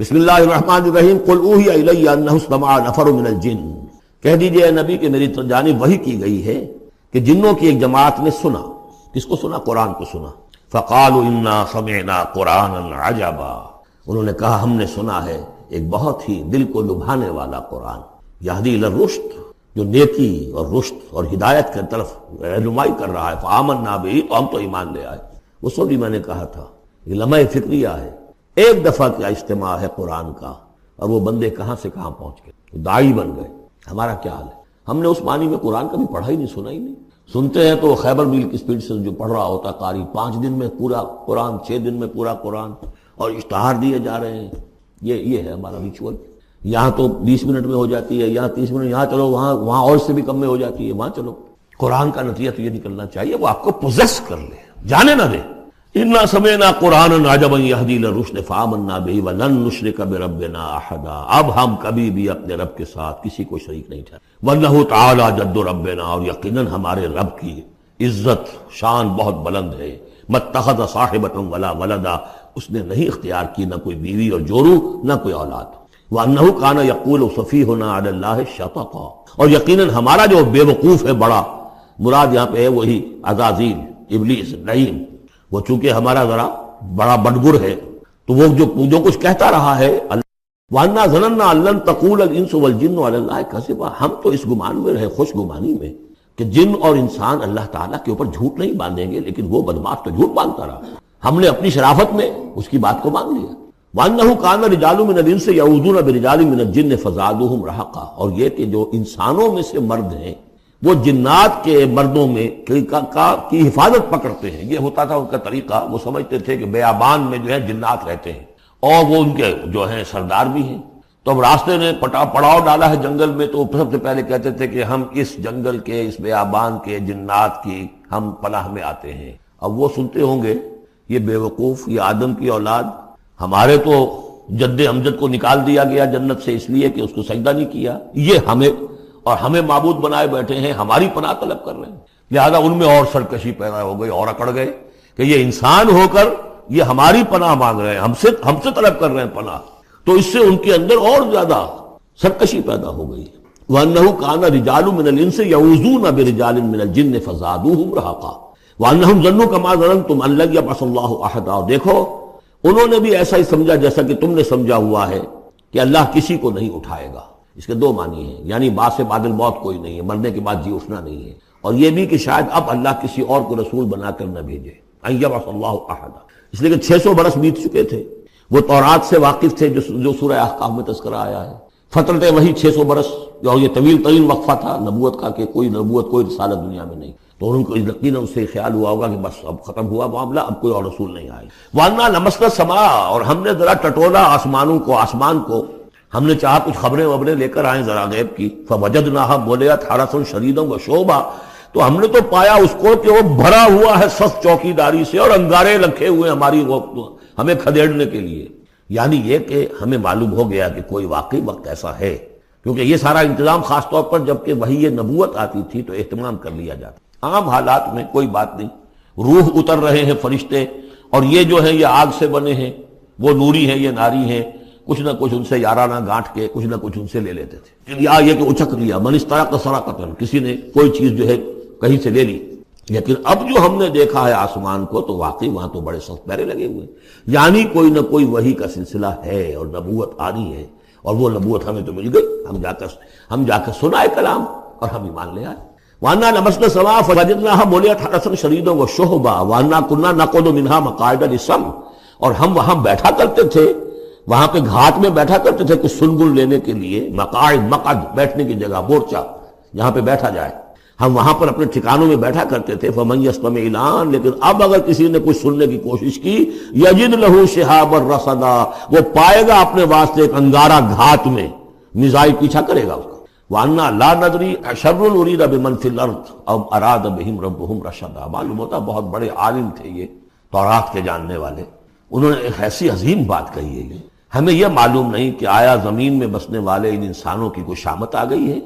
بسم اللہ الرحمن الرحیم قل اوحی الی انہ استمع نفر من الجن، کہہ دیجئے اے نبی کہ میری جانب وحی کی گئی ہے کہ جنوں کی ایک جماعت نے سنا۔ کس کو سنا؟ قرآن کو سنا۔ فقالوا انا سمعنا قرآنا عجبا، انہوں نے کہا ہم نے سنا ہے ایک بہت ہی دل کو لبھانے والا قرآن، یہدی الی الرشد، جو نیکی اور رشد اور ہدایت کی طرف رہنمائی کر رہا ہے۔ فآمنا بہ، تو ہم تو ایمان لے آئے۔ وہ سن بھی میں نے کہا تھا یہ لمحہ فکریہ ہے، ایک دفعہ کیا اجتماع ہے قرآن کا، اور وہ بندے کہاں سے کہاں پہنچ گئے، داعی بن گئے۔ ہمارا کیا حال ہے؟ ہم نے اس معنی میں قرآن کبھی پڑھا ہی نہیں، سنا ہی نہیں۔ سنتے ہیں تو خیبر میل کی سپیڈ سے جو پڑھ رہا ہوتا قاری، 5 دن میں پورا قرآن، 6 دن میں پورا قرآن، اور اشتہار دیے جا رہے ہیں۔ یہ ہے ہمارا ریچول۔ یہاں تو 20 منٹ میں ہو جاتی ہے، یہاں 30 منٹ، یہاں چلو وہاں اور سے بھی کم میں ہو جاتی ہے، وہاں چلو۔ قرآن کا نتیجہ تو یہ نکلنا چاہیے وہ آپ کو پوزیس کر لے، جانے نہ دے۔ انا سمعنا قرآنا عجبا یہدی الی الرشد فآمنا بہ ولن نشرک بربنا احدا، اب ہم کبھی بھی اپنے رب کے ساتھ کسی کو شریک نہیں ٹھہرائیں۔ وانہ تعالی جد ربنا، اور یقیناً ہمارے رب کی عزت شان بہت بلند ہے۔ متخذ صاحبۃ ولا ولدا، اس نے نہیں اختیار کی نہ کوئی بیوی اور جورو نہ کوئی اولاد۔ وانہ کان یقول سفیہنا علی اللہ شططا، اور یقیناً ہمارا جو بے وقوف ہے بڑا، مراد یہاں پہ ہے وہی عزازیل، ابلیس، لعین، وہ چونکہ ہمارا ذرا بڑا بڑگر ہے تو وہ جو کچھ کہتا رہا ہے، وَأَنَّا ظَنَنَّا أَن لَّن تَقُولَ الْإِنسُ وَالْجِنُّ عَلَى اللَّهِ كَذِبًا، ہم تو اس گمان میں رہے، خوش گمانی میں، کہ جن اور انسان اللہ تعالیٰ کے اوپر جھوٹ نہیں باندھیں گے، لیکن وہ بدماش تو جھوٹ باندھتا رہا۔ ہم نے اپنی شرافت میں اس کی بات کو مان لیا۔ وَأَنَّهُ كَانَ رِجَالٌ مِّنَ الْإِنسِ يَعُوذُونَ بِرِجَالٍ مِّنَ الْجِنِّ فَزَادُوهُمْ رَهَقًا، اور یہ کہ جو انسانوں میں سے مرد ہیں وہ جنات کے مردوں میں کی حفاظت پکڑتے ہیں۔ یہ ہوتا تھا ان کا طریقہ، وہ سمجھتے تھے کہ بیابان میں جو ہے جنات رہتے ہیں اور وہ ان کے جو ہیں سردار بھی ہیں، تو اب راستے نے پڑاؤ ڈالا ہے جنگل میں، تو سب سے پہلے کہتے تھے کہ ہم اس جنگل کے، اس بیابان کے جنات کی ہم پناہ میں آتے ہیں۔ اب وہ سنتے ہوں گے یہ بے وقوف، یہ آدم کی اولاد، ہمارے تو جد امجد کو نکال دیا گیا جنت سے اس لیے کہ اس کو سجدہ نہیں کیا، یہ ہمیں معبود بنائے بیٹھے ہیں، ہماری پناہ طلب کر رہے ہیں۔ لہذا ان میں اور سرکشی پیدا ہو گئی اور اکڑ گئے کہ یہ انسان ہو کر یہ ہماری پناہ مانگ رہے ہیں، ہم سے طلب کر رہے ہیں پناہ، تو اس سے ان کے اندر اور زیادہ سرکشی پیدا ہو گئی۔ وَأَنَّهُ كَانَ رِجَالٌ مِّنَ الْإِنسِ يَعُوذُونَ بِرِجَالٍ مِّنَ الْجِنِّ فَزَادُوهُمْ رَهَقًا وَأَنَّهُمْ ظَنُّوا كَمَا ظَنَنتُمْ أَن لَّن يَبْعَثَ اللَّهُ أَحَدًا، دیکھو انہوں نے بھی ایسا ہی سمجھا جیسا کہ تم نے سمجھا ہوا ہے کہ اللہ کسی کو نہیں اٹھائے گا۔ اس کے 2 معنی ہیں، یعنی بعد سے بعد الموت کوئی نہیں ہے، مرنے کے بعد جی اٹھنا نہیں ہے، اور یہ بھی کہ شاید اب اللہ کسی اور کو رسول بنا کر نہ بھیجے، ان یبعث اللہ احد، اس لیے کہ 600 برس بیت چکے تھے، وہ تورات سے واقف تھے جو سورہ احقاف میں تذکرہ آیا ہے۔ فترت وہی 600 برس، اور یہ طویل ترین وقفہ تھا نبوت کا، کہ کوئی نبوت کوئی رسالت دنیا میں نہیں، تو ان کو یقیناً اس سے خیال ہوا ہوگا کہ بس اب ختم ہوا معاملہ، اب کوئی اور رسول نہیں آئے۔ وَأَنَّا لَمَسْنَا السَّمَاءَ، اور ہم نے ذرا ٹٹولا آسمان کو، ہم نے چاہا کچھ خبریں لے کر آئیں ذرا غیب کی، فَوَجَدْنَاهَا مُلِئَتْ حَرَسًا شَدِيدًا وَشُعُبًا، تو ہم نے تو پایا اس کو کہ وہ بھرا ہوا ہے سخت چوکیداری سے، اور انگارے رکھے ہوئے ہماری ہمیں کھدیڑنے کے لیے۔ یعنی یہ کہ ہمیں معلوم ہو گیا کہ کوئی واقعی وقت ایسا ہے، کیونکہ یہ سارا انتظام خاص طور پر جب کہ وہی یہ نبوت آتی تھی تو اہتمام کر لیا جاتا۔ عام حالات میں کوئی بات نہیں، روح اتر رہے ہیں فرشتے، اور یہ جو ہیں یہ آگ سے بنے ہیں، وہ نوری ہیں یہ ناری ہیں، کچھ نہ کچھ ان سے یارانہ گانٹ کے کچھ نہ کچھ ان سے لے لیتے تھے، یا یہ کہ اچک لیا، من استرق سرقۃ، کسی نے کوئی چیز جو ہے کہیں سے لے لی۔ لیکن اب جو ہم نے دیکھا ہے آسمان کو تو واقعی وہاں تو بڑے سخت پہرے لگے ہوئے، یعنی کوئی نہ کوئی وحی کا سلسلہ ہے اور نبوت آنی ہے، اور وہ نبوت ہمیں تو مل گئی، ہم جا کر سنائے کلام اور ہم ایمان لے آئے۔ وَأَنَّا لَمَسْنَا السَّمَاءَ فَوَجَدْنَاهَا مُلِئَتْ حَرَسًا شَدِيدًا وَشُهُبًا وَأَنَّا كُنَّا نَقْعُدُ مِنْهَا مَقَاعِدَ لِلسَّمْعِ، اور ہم وہاں بیٹھا کرتے تھے، وہاں پہ گھاٹ میں بیٹھا کرتے تھے کچھ سنگل لینے کے لیے، مقعد بیٹھنے کی جگہ، مورچہ جہاں پہ بیٹھا جائے، ہم وہاں پر اپنے ٹھکانوں میں بیٹھا کرتے تھے۔ فَمَن يَسْتَمِعِ الْآنَ، لیکن اب اگر کسی نے کچھ سننے کی کوشش کی، يَجِدْ لَهُ شِهَابًا رَصَدًا، وہ پائے گا اپنے واسطے ایک انگارہ گھات میں، میزائل پیچھا کرے گا اس کا۔ وَأَنَّا لَا نَدْرِي أَشَرٌّ أُرِيدَ بِمَنْ فِي الْأَرْضِ أَمْ أَرَادَ بِهِمْ رَبُّهُمْ رَشَدًا، معلوم ہوتا بہت بڑے عالم تھے یہ، تورات کے جاننے والے، انہوں نے ایک ایسی عظیم بات کہی ہے یہ، ہمیں یہ معلوم نہیں کہ آیا زمین میں بسنے والے ان انسانوں کی کوئی شامت آ گئی ہے،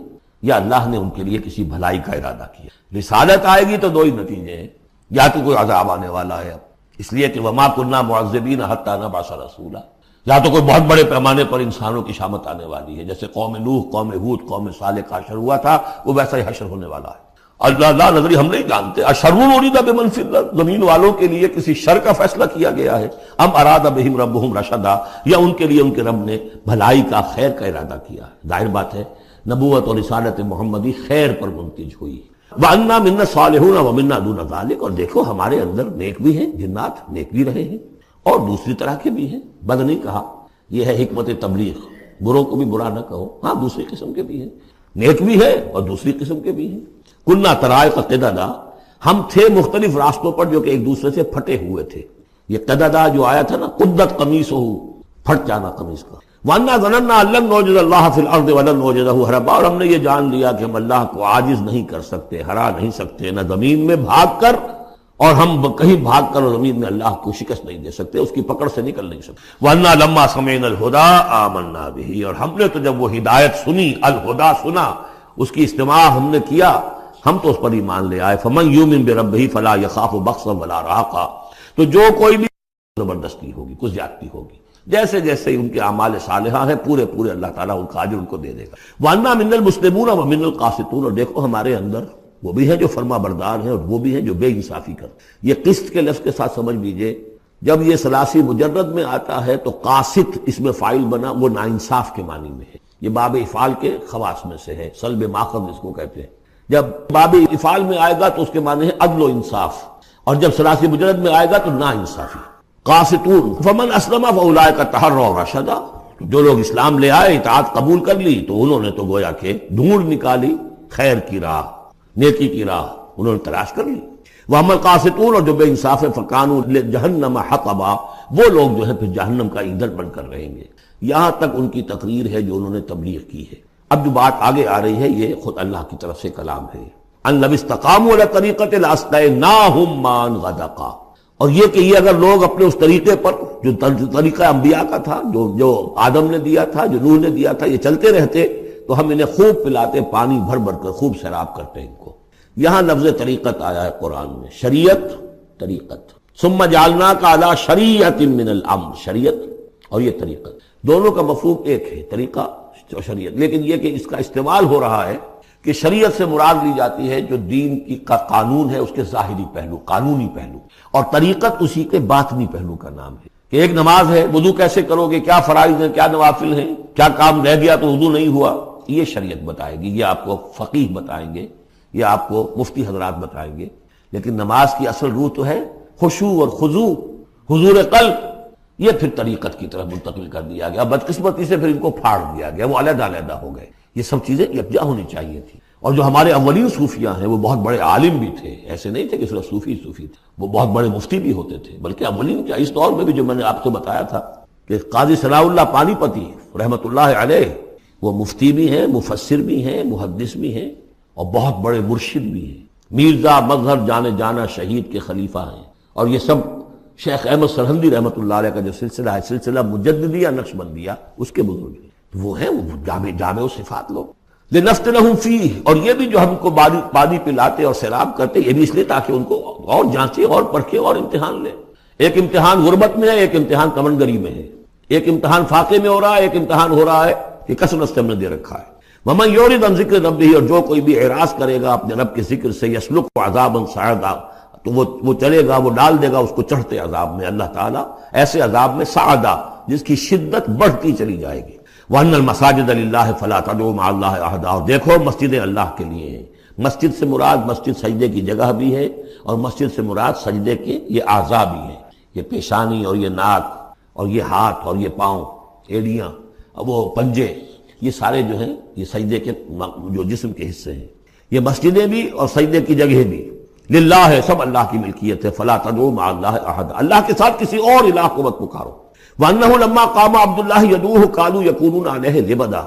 یا اللہ نے ان کے لیے کسی بھلائی کا ارادہ کیا۔ رسالت آئے گی تو 2 ہی نتیجے ہیں، یا تو کوئی عذاب آنے والا ہے، اس لیے کہ وَمَا كُنَّا مُعَذِّبِينَ حَتَّىٰ نَبْعَثَ رَسُولًا، یا تو کوئی بہت بڑے پیمانے پر انسانوں کی شامت آنے والی ہے، جیسے قوم نوح، قوم ہود، قوم صالح کا حشر ہوا تھا، وہ ویسا ہی حشر ہونے والا ہے۔ اللہ نظری ہم نہیں جانتے، اشر ارید بمن فی الارض، زمین والوں کے لیے کسی شر کا فیصلہ کیا گیا ہے، ام اراد بہم ربہم رشدا، یا ان کے لیے ان کے رب نے بھلائی کا، خیر کا ارادہ کیا ہے۔ ظاہر بات ہے نبوت اور رسالت محمدی خیر پر منتج ہوئی۔ وَأَنَّا مِنَّا الصَّالِحُونَ وَمِنَّا دُونَ ذَلِكَ، اور دیکھو ہمارے اندر نیک بھی ہیں، جنات نیک بھی رہے ہیں اور دوسری طرح کے بھی ہیں، بد نہیں کہا، یہ ہے حکمت تبلیغ، بروں کو بھی برا نہ کہو، ہاں دوسری قسم کے بھی ہیں، نیک بھی ہے اور دوسری قسم کے بھی ہیں۔ کُنَّا طَرَائِقَ قِدَدًا، ہم تھے مختلف راستوں پر جو کہ ایک دوسرے سے پھٹے ہوئے تھے۔ یہ قددا جو آیا تھا نا، قدت قمیصہ، پھٹ جانا قمیص کا۔ وَأَنَّا ظَنَنَّا أَن لَّن نُعْجِزَ اللَّهَ فِي الْأَرْضِ وَلَن نُعْجِزَهُ هَرَبًا، اور ہم نے یہ جان لیا کہ ہم اللہ کو عاجز نہیں کر سکتے، ہرا نہیں سکتے، نہ زمین میں بھاگ کر، اور ہم کہیں بھاگ کر اور زمین میں اللہ کو شکست نہیں دے سکتے، اس کی پکڑ سے نکل نہیں سکتے۔ وَأَنَّا لَمَّا سَمِعْنَا الْهُدَىٰ آمَنَّا بِهِ، اور ہم نے تو جب وہ ہدایت سنی، الہدا سنا، اس کی استماع ہم نے کیا، ہم تو اس پر ایمان لے آئے۔ فَمَن يُؤْمِن بِرَبِّهِ فَلَا يَخَافُ بَخْسًا وَلَا رَهَقًا، تو جو کوئی بھی زبردستی ہوگی، کچھ زیادتی ہوگی، جیسے جیسے ان کے اعمال صالحہ ہیں پورے پورے اللہ تعالیٰ ان کا اجر ان کو دے دے گا۔ وَأَنَّا مِنَّا الْمُسْلِمُونَ وَمِنَّا الْقَاسِطُونَ، اور دیکھو ہمارے اندر وہ بھی ہیں جو فرما بردار ہیں اور وہ بھی ہیں جو بے انصافی کرتے ہیں۔ یہ قسط کے لفظ کے ساتھ سمجھ لیجئے، جب یہ ثلاثی مجرد میں آتا ہے تو قاسط اس میں فاعل بنا، وہ ناانصاف کے معنی میں ہے، یہ باب افعال کے خواص میں سے ہے، سلب ماخذ اس کو کہتے ہیں۔ جب باب افعال میں آئے گا تو اس کے معنی ہے عدل و انصاف، اور جب ثلاثی مجرد میں آئے گا تو ناانصافی۔ قاسطون فمن اسلم فاولئک تحروا رشدا، جو لوگ اسلام لے آئے، اطاعت قبول کر لی، تو انہوں نے تو گویا کہ ڈھونڈ نکالی خیر کی راہ، نیکی کی راہ انہوں نے تلاش کر لی۔ واما القاسطون، اور جو بے انصاف ہیں، فکانوا لجہنم حطبا، وہ لوگ جو ہے پھر جہنم کا ایندھن بن کر رہیں گے۔ یہاں تک ان کی تقریر ہے جو انہوں نے تبلیغ کی ہے۔ اب جو بات آگے آ رہی ہے یہ خود اللہ کی طرف سے کلام ہے۔ ان لو استقاموا علی طریقۃ لاسقیناہم ماء غدقا، اور یہ کہ یہ اگر لوگ اپنے اس طریقے پر جو طریقہ انبیاء کا تھا، جو آدم نے دیا تھا، جو نوح نے دیا تھا، یہ چلتے رہتے تو ہم انہیں خوب پلاتے، پانی بھر بھر کر خوب سیراب کرتے ان کو۔ یہاں لفظ طریقت آیا ہے قرآن میں، شریعت، طریقت۔ ثم جعلناک علی شریعۃ من الامر، شریعت اور یہ طریقت دونوں کا مفہوم ایک ہے، طریقہ اور شریعت، لیکن یہ کہ اس کا استعمال ہو رہا ہے کہ شریعت سے مراد لی جاتی ہے جو دین کی کا قانون ہے، اس کے ظاہری پہلو، قانونی پہلو، اور طریقت اسی کے باطنی پہلو کا نام ہے کہ ایک نماز ہے، وضو کیسے کرو گے، کیا فرائض ہیں، کیا نوافل ہیں، کیا کام رہ گیا تو وضو نہیں ہوا، یہ شریعت بتائے گی، یہ آپ کو فقیہ بتائیں گے، یہ آپ کو مفتی حضرات بتائیں گے۔ لیکن نماز کی اصل روح تو ہے خشوع اور خضوع، حضور قلب، یہ پھر طریقت کی طرف منتقل کر دیا گیا، بدقسمتی سے پھر ان کو پھاڑ دیا گیا، وہ علیحدہ علیحدہ ہو گئے۔ یہ سب چیزیں یکجا ہونی چاہیے تھی۔ اور جو ہمارے اولین صوفیاء ہیں وہ بہت بڑے عالم بھی تھے، ایسے نہیں تھے کہ صرف صوفی تھے، وہ بہت بڑے مفتی بھی ہوتے تھے، بلکہ اولین کیا اس دور میں بھی جو میں نے آپ کو بتایا تھا کہ قاضی ثناء اللہ پانی پتی رحمۃ اللہ علیہ، وہ مفتی بھی ہیں، مفسر بھی ہیں، محدث بھی ہیں، اور بہت بڑے مرشد بھی ہیں۔ میرزا مظہر جانے جانا شہید کے خلیفہ ہیں، اور یہ سب شیخ احمد سرہندی رحمۃ اللہ علیہ کا جو سلسلہ ہے، سلسلہ مجددیہ نقشبندیہ، اس کے بزرگ ہیں، وہ ہیں، وہ جامع و صفات لوگ۔ لنفتنہم فیہ، اور یہ بھی جو ہم کو پانی پلاتے اور سیراب کرتے، یہ بھی اس لیے تاکہ ان کو اور جانچے اور پرکھے اور امتحان لے۔ ایک امتحان غربت میں ہے، ایک امتحان کمنگری میں ہے، ایک امتحان فاقے میں ہو رہا ہے، ایک امتحان ہو رہا ہے کہ کثرت سے ہم نے دے رکھا ہے۔ ومن یعرض عن ذکر ربہ، اور جو کوئی بھی اعراض کرے گا اپنے رب کے ذکر سے، یسلک عذابا صعدا، تو وہ چلے گا، وہ ڈال دے گا اس کو چڑھتے عذاب میں، اللہ تعالیٰ ایسے عذاب میں صعدا جس کی شدت بڑھتی چلی جائے گی۔ وَأَنَّ الْمَسَاجِدَ لِلَّهِ فَلَا تَدْعُوا مَعَ اللَّهِ أَحَدًا، اور دیکھو مسجدیں اللہ کے لیے ہیں۔ مسجد سے مراد مسجد سجدے کی جگہ بھی ہے، اور مسجد سے مراد سجدے کے یہ اعضاء بھی ہیں، یہ پیشانی اور یہ ناک اور یہ ہاتھ اور یہ پاؤں، ایڑیاں اور وہ پنجے، یہ سارے جو ہیں یہ سجدے کے جو جسم کے حصے ہیں۔ یہ مسجدیں بھی اور سجدے کی جگہ بھی للہ ہے، سب اللہ کی ملکیت ہے۔ فَلَا تَدْعُوا مَعَ اللَّهِ أَحَدًا، اللہ کے ساتھ کسی اور الہ کو مت پکارو۔ وَأَنَّهُ لَمَّا قَامَ عَبْدُ اللَّهِ يَدْعُوهُ كَانُوا يَكُونُونَ عَلَيْهِ لِبَدًا،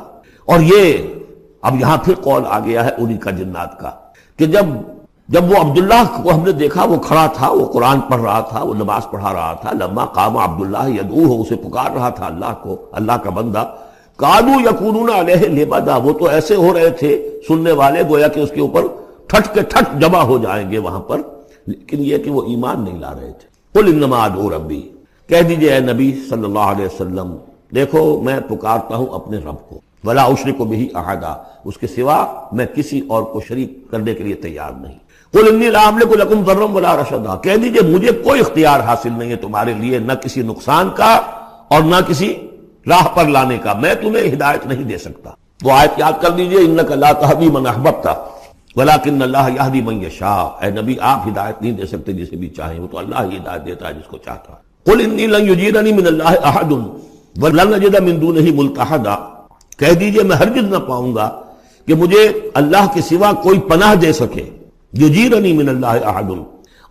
اور یہ اب یہاں پھر قول آ گیا ہے انہی کا جنات کا کہ جب وہ عبداللہ کو ہم نے دیکھا، وہ کھڑا تھا، وہ قرآن پڑھ رہا تھا، وہ نماز پڑھا رہا تھا، لما قام عبداللہ یدعوہ، اسے پکار رہا تھا اللہ کو، اللہ کا بندہ، کانوا یکونون علیہ لبدا، وہ تو ایسے ہو رہے تھے سننے والے گویا کہ اس کے اوپر ٹھٹ کے ٹھٹ جمع ہو جائیں گے وہاں پر، لیکن یہ کہ وہ ایمان نہیں لا رہے تھے۔ قل انما ادعو ربی، کہہ دیجئے اے نبی صلی اللہ علیہ وسلم، دیکھو میں پکارتا ہوں اپنے رب کو، ولا اشرک بہ احدا، اس کے سوا میں کسی اور کو شریک کرنے کے لیے تیار نہیں۔ قل انی لا املک لکم ضرا ولا رشدا، کہہ دیجئے مجھے کوئی اختیار حاصل نہیں ہے تمہارے لیے، نہ کسی نقصان کا اور نہ کسی راہ پر لانے کا، میں تمہیں ہدایت نہیں دے سکتا۔ وہ آیت یاد کر لیجئے، انک لا تہدی من احببت ولکن اللہ یہدی من یشاء، اے نبی آپ ہدایت نہیں دے سکتے جسے بھی چاہیں، وہ تو اللہ ہی ہدایت دیتا ہے جس کو چاہتا ہے۔ قل انی لن یجیرنی من اللہ احد ولن اجد من دونہ ملتحدا، کہہ دیجئے میں ہرگز نہ پاؤں گا کہ مجھے اللہ کے سوا کوئی پناہ دے سکے، یجیرنی من اللہ احد،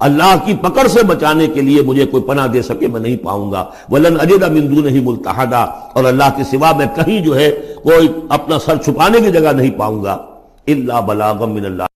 اللہ کی پکڑ سے بچانے کے لیے مجھے کوئی پناہ دے سکے میں نہیں پاؤں گا، ولن اجد من دونہ ملتحدا، اور اللہ کے سوا میں کہیں جو ہے کوئی اپنا سر چھپانے کی جگہ نہیں پاؤں گا، الا بلاغا من اللہ،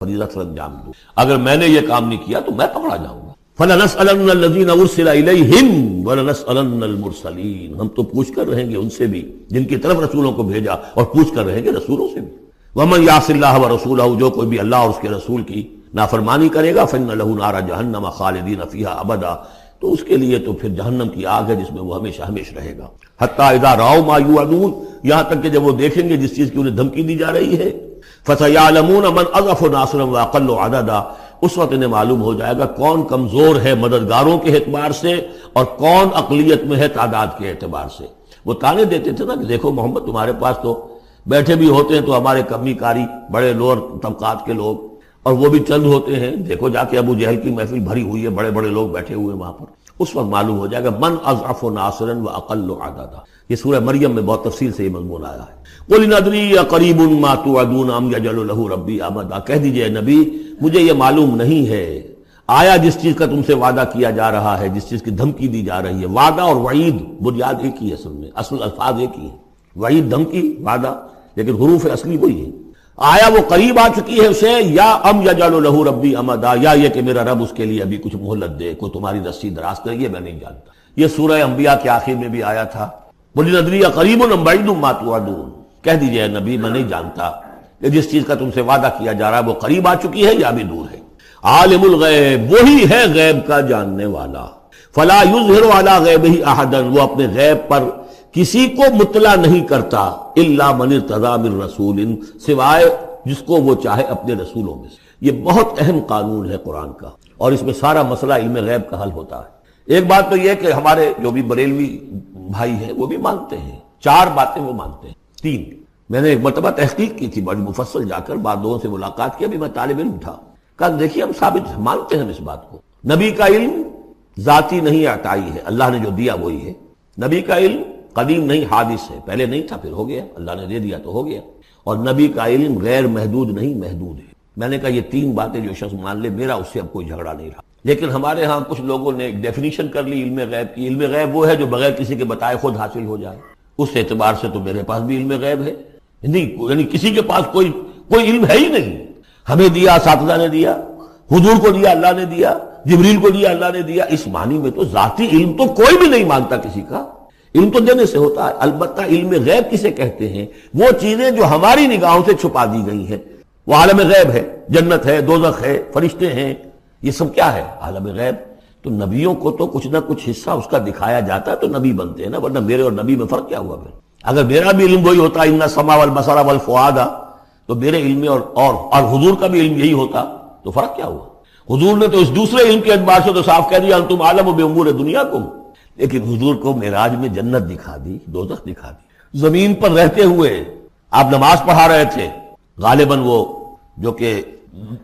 فریضہ سر انجام دوں، اگر میں نے یہ کام نہیں کیا تو میں پکڑا جاؤں گا۔ فَلَنَسْأَلَنَّ الَّذِينَ أُرْسِلَ إِلَيْهِمْ وَلَنَسْأَلَنَّ الْمُرْسَلِينَ، ہم تو پوچھ کر رہیں گے ان سے بھی جن کی طرف رسولوں کو بھیجا، اور پوچھ کر رہیں گے رسولوں سے بھی۔ وَمَنْ يَعْصِ اللَّهَ وَرَسُولَهُ، جو کوئی بھی اللہ اور اس کے رسول کی نافرمانی کرے گا، فَإِنَّ لَهُ نَارَ جَهَنَّمَ خَالِدِينَ فِيهَا أَبَدًا، تو اس کے لیے تو پھر جہنم کی آگ ہے جس میں وہ ہمیشہ ہمیشہ رہے گا۔ حَتَّى إِذَا رَأَوْا مَا يُوعَدُونَ، یہاں تک کہ جب وہ دیکھیں گے جس چیز کی انہیں دھمکی دی جا رہی ہے، فَسَيَعْلَمُونَ مَنْ أَضْعَفُ نَاصِرًا وَأَقَلُّ عَدَدًا، اس وقت انہیں معلوم ہو جائے گا کون کمزور ہے مددگاروں کے اعتبار سے اور کون اقلیت میں ہے تعداد کے اعتبار سے۔ وہ تانے دیتے تھے نا کہ دیکھو محمد تمہارے پاس تو بیٹھے بھی ہوتے ہیں تو ہمارے کمی کاری بڑے لوور طبقات کے لوگ، اور وہ بھی چند ہوتے ہیں، دیکھو جا کے ابو جہل کی محفل بھری ہوئی ہے، بڑے بڑے لوگ بیٹھے ہوئے وہاں پر، اس وقت معلوم ہو جائے گا من اضعف ناصرا واقل عددا۔ یہ سورہ مریم میں بہت تفصیل سے یہ مضمون آیا ہے۔ قل ان ادری اقریب ما توعدون ام یجعل له ربی امدا، کہہ دیجئے نبی مجھے یہ معلوم نہیں ہے، آیا جس چیز کا تم سے وعدہ کیا جا رہا ہے، جس چیز کی دھمکی دی جا رہی ہے، وعدہ اور وعید بنیاد ایک ہی ہے، اصل میں اصل الفاظ ایک ہی ہے، وعید دھمکی، وعدہ لیکن حروف اصلی وہی ہے، آیا وہ قریب آ چکی ہے اسے، یا ام یجعل له ربی امدا، یا یہ کہ میرا رب اس کے لیے ابھی کچھ مہلت دے، کوئی تمہاری رسی دراز کرے، یہ میں نہیں جانتا۔ یہ سورہ انبیاء کے آخر میں بھی آیا تھا، قل ان ادری اقریب ام بعید ما توعدون، کہہ دیجئے نبی میں نہیں جانتا کہ جس چیز کا تم سے وعدہ کیا جا رہا ہے وہ قریب آ چکی ہے یا بھی دور ہے۔ عالم الغیب، وہی ہے غیب کا جاننے والا، فلا یظہر علی غیبہ احدا، وہ اپنے غیب پر کسی کو مطلع نہیں کرتا، الا من ارتضی من رسول، سوائے جس کو وہ چاہے اپنے رسولوں میں سے۔ یہ بہت اہم قانون ہے قرآن کا، اور اس میں سارا مسئلہ علم غیب کا حل ہوتا ہے۔ ایک بات تو یہ کہ ہمارے جو بھی بریلوی بھائی ہیں وہ بھی مانتے ہیں، 4 باتیں وہ مانتے ہیں، 3 میں نے ایک مرتبہ تحقیق کی تھی بڑی مفصل، جا کر بعد لوگوں سے ملاقات کی، ابھی میں طالب علم تھا، کہا دیکھیے ہم ثابت مانتے ہیں ہم اس بات کو، نبی کا علم ذاتی نہیں عطائی ہے، اللہ نے جو دیا وہی ہے، نبی کا علم قدیم نہیں حادث ہے، پہلے نہیں تھا پھر ہو گیا، اللہ نے دے دیا تو ہو گیا، اور نبی کا علم غیر محدود نہیں محدود ہے۔ میں نے کہا یہ 3 باتیں جو شخص مان لے میرا اس سے اب کوئی جھگڑا نہیں رہا۔ لیکن ہمارے ہاں کچھ لوگوں نے ایک ڈیفینیشن کر لی علم غیب کی، علم غیب وہ ہے جو بغیر کسی کے بتائے خود حاصل ہو جائے، اس اعتبار سے تو میرے پاس بھی علم غیب ہے نہیں، یعنی کسی کے پاس کوئی علم ہے ہی نہیں، ہمیں دیا اساتذہ نے دیا، حضور کو دیا اللہ نے دیا، جبریل کو دیا اللہ نے دیا، اس معنی میں تو ذاتی علم تو کوئی بھی نہیں مانتا کسی کا، علم تو دینے سے ہوتا ہے۔ البتہ علم غیب کسے کہتے ہیں؟ وہ چیزیں جو ہماری نگاہوں سے چھپا دی گئی ہیں، وہ عالم غیب ہے، جنت ہے، دوزخ ہے، فرشتے ہیں، یہ سب کیا ہے؟ عالم غیب۔ تو نبیوں کو تو کچھ نہ کچھ حصہ اس کا دکھایا جاتا ہے تو نبی بنتے ہیں نا، ورنہ میرے اور نبی میں فرق کیا ہوا پھر؟ اگر میرا بھی علم وہی ہوتا ان السمع والبصر والفؤاد، تو میرے علم میں اور حضور کا بھی علم یہی ہوتا تو فرق کیا ہوا؟ حضور نے تو اس دوسرے علم کے اعتبار سے تو صاف کہہ دیا انتم عالم بامور دنیاکم، لیکن حضور کو معراج میں جنت دکھا دی، دوزخ دکھا دی، زمین پر رہتے ہوئے آپ نماز پڑھا رہے تھے، غالباً وہ جو کہ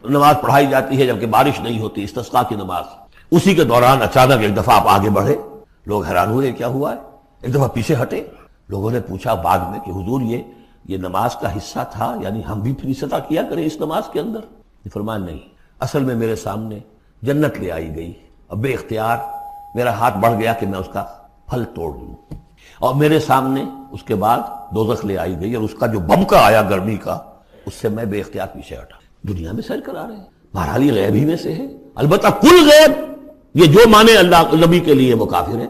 نماز پڑھائی جاتی ہے جبکہ بارش نہیں ہوتی، استسقاء کی نماز، اسی کے دوران اچانک ایک دفعہ آپ آگے بڑھے، لوگ حیران ہوئے کیا ہوا ہے، ایک دفعہ پیچھے ہٹے، لوگوں نے پوچھا بعد میں کہ حضور یہ نماز کا حصہ تھا، یعنی ہم بھی پھر استطاع کیا کریں اس نماز کے اندر؟ فرمایا نہیں، اصل میں میرے سامنے جنت لے آئی گئی، اب بے اختیار میرا ہاتھ بڑھ گیا کہ میں اس کا پھل توڑ لوں، اور میرے سامنے اس کے بعد دوزخ لے آئی گئی، اور اس کا جو بمکا آیا گرمی کا، اس سے میں بے اختیار پیچھے ہٹا۔ دنیا میں سیر کرا رہے ہیں، بہرحال یہ غیب ہی میں سے ہے، البتہ کل غیب یہ جو مانے اللہ نبی کے لیے وہ کافر ہے،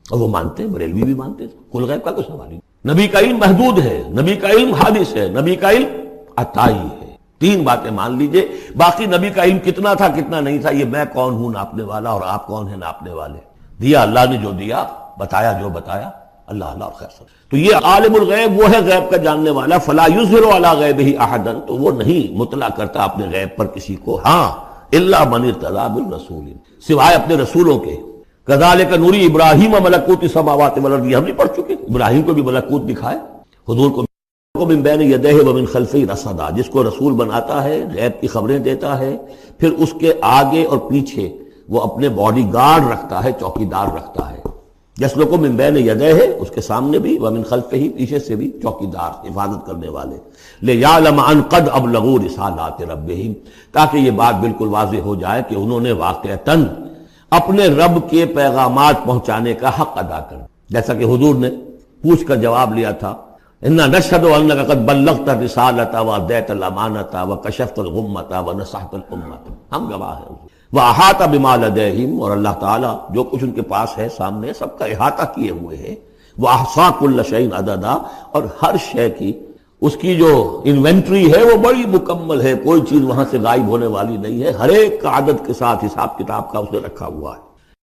اور وہ مانتے ہیں، بریلوی بھی مانتے ہیں، کل غیب کا کوئی سوال نہیں۔ نبی کا علم محدود ہے، نبی کا علم حادث ہے، نبی کا علم عطائی ہے، 3 باتیں مان لیجئے۔ باقی نبی کا علم کتنا تھا کتنا نہیں تھا یہ میں کون ہوں ناپنے والا اور آپ کون ہیں ناپنے والے؟ دیا اللہ نے جو دیا، بتایا جو بتایا، اللہ اللہ اور خیر سب۔ تو یہ عالم الغیب وہ ہے غیب کا جاننے والا، فلا یظہر علی غیبہ احدا، تو وہ نہیں مطلع کرتا اپنے غیب پر کسی کو، ہاں الا من ارتضی من رسول، سوائے اپنے رسولوں کے۔ کذالک نوری ابراہیم ملکوت السماوات والارض، ہم نہیں پڑھ چکے، ابراہیم کو بھی ملکوت دکھائے، حضور کو من بین یدیہ ومن خلفہ رصدا، جس کو رسول بناتا ہے، غیب کی خبریں دیتا ہے، پھر اس کے آگے اور پیچھے وہ اپنے باڈی گارڈ رکھتا ہے، چوکیدار رکھتا ہے۔ یسلک من بین یدیہ، اس کے سامنے بھی، ومن خلفہ، پیچھے سے بھی چوکیدار، حفاظت کرنے والے، لیعلم ان قد ابلغوا رسالات ربہم، تاکہ یہ بات بالکل واضح ہو جائے کہ انہوں نے واقعتاً اپنے رب کے پیغامات پہنچانے کا حق ادا کر، جیسا کہ حضور نے پوچھ کر جواب لیا تھا، انا نشهد انك قد بلغت الرسالة واديت الامانة وكشفت الغمة ونصحت الامة، ہم گواہ ہیں۔ واحاط بما لديهم، اور اللہ تعالیٰ جو کچھ ان کے پاس ہے سامنے سب کا احاطہ کیے ہوئے ہیں، واحصا كل شيء عددا، اور ہر شے کی اس کی جو انوینٹری ہے وہ بڑی مکمل ہے، کوئی چیز وہاں سے غائب ہونے والی نہیں ہے، ہر ایک کا عدد کے ساتھ حساب کتاب کا اس نے رکھا ہوا ہے۔